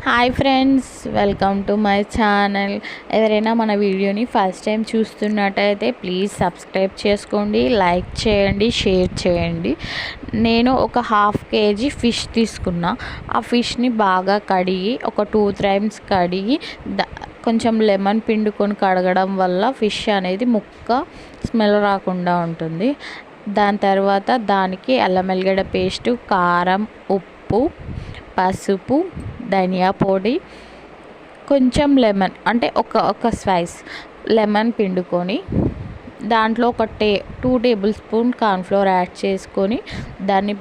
Hi friends, welcome to my channel. ఎవరైనా మన వీడియోని ఫస్ట్ టైం చూస్తున్నట్టయితే ప్లీజ్ సబ్స్క్రైబ్ చేసుకోండి, లైక్ చేయండి, షేర్ చేయండి. నేను ఒక హాఫ్ కేజీ ఫిష్ తీసుకున్నా. ఆ ఫిష్ని బాగా కడిగి ఒక 2 టైమ్స్ కడిగి కొంచెం లెమన్ పిండుకొని కడగడం వల్ల ఫిష్ అనేది ముక్క స్మెల్ రాకుండా ఉంటుంది. దాని తర్వాత దానికి అల్లం వెల్లిగడ్డ పేస్టు, కారం, ఉప్పు, పసుపు, ధనియా పొడి, కొంచెం లెమన్ అంటే ఒక స్లైస్ లెమన్ పిండుకొని దాంట్లో ఒక 2 టేబుల్ స్పూన్ కార్న్ఫ్లోర్ యాడ్ చేసుకొని దాన్ని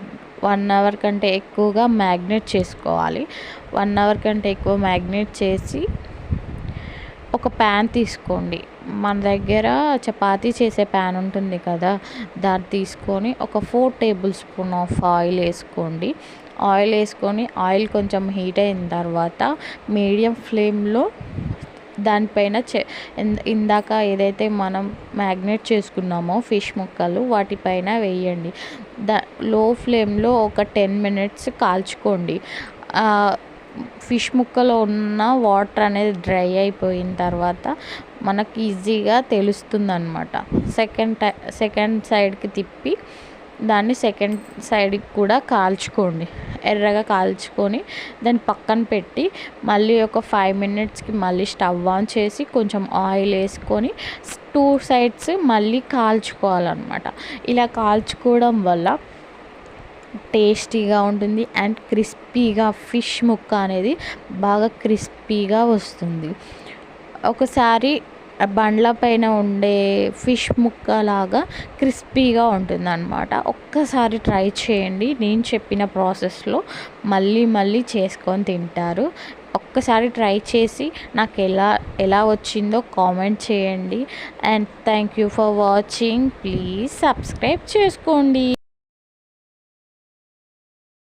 1 అవర్ కంటే ఎక్కువగా మ్యాగ్నేట్ చేసుకోవాలి. 1 అవర్ కంటే ఎక్కువ మ్యాగ్నేట్ చేసి ఒక ప్యాన్ తీసుకోండి. మన దగ్గర చపాతీ చేసే ప్యాన్ ఉంటుంది కదా, దాన్ని తీసుకొని ఒక 4 టేబుల్ స్పూన్ ఆఫ్ ఆయిల్ వేసుకోండి. ఆయిల్ వేసుకొని ఆయిల్ కొంచెం హీట్ అయిన తర్వాత మీడియం ఫ్లేమ్లో దానిపైన ఇందాక ఏదైతే మనం మ్యాగ్నేట్ చేసుకున్నామో ఫిష్ ముక్కలు వాటిపైన వేయండి. లో ఫ్లేమ్లో ఒక 10 మినిట్స్ కాల్చుకోండి. ఫిష్ ముక్కలో ఉన్న వాటర్ అనేది డ్రై అయిపోయిన తర్వాత మనకి ఈజీగా తెలుస్తుంది అన్నమాట. సెకండ్ సైడ్కి తిప్పి దాన్ని సెకండ్ సైడ్కి కూడా కాల్చుకోండి. ఎర్రగా కాల్చుకొని దాన్ని పక్కన పెట్టి మళ్ళీ ఒక 5 మినిట్స్కి మళ్ళీ స్టవ్ ఆన్ చేసి కొంచెం ఆయిల్ వేసుకొని 2 సైడ్స్ మళ్ళీ కాల్చుకోవాలన్నమాట. ఇలా కాల్చుకోవడం వల్ల టేస్టీగా ఉంటుంది అండ్ క్రిస్పీగా ఫిష్ ముక్క అనేది బాగా క్రిస్పీగా వస్తుంది. ఒకసారి బండ్ల పైన ఉండే ఫిష్ ముక్క లాగా క్రిస్పీగా ఉంటుంది అన్నమాట. ఒక్కసారి ట్రై చేయండి. నేను చెప్పిన ప్రాసెస్లో మళ్ళీ చేసుకొని తింటారు. ఒక్కసారి ట్రై చేసి నాకు ఎలా వచ్చిందో కామెంట్ చేయండి. And thank you for watching. Please subscribe చేసుకోండి.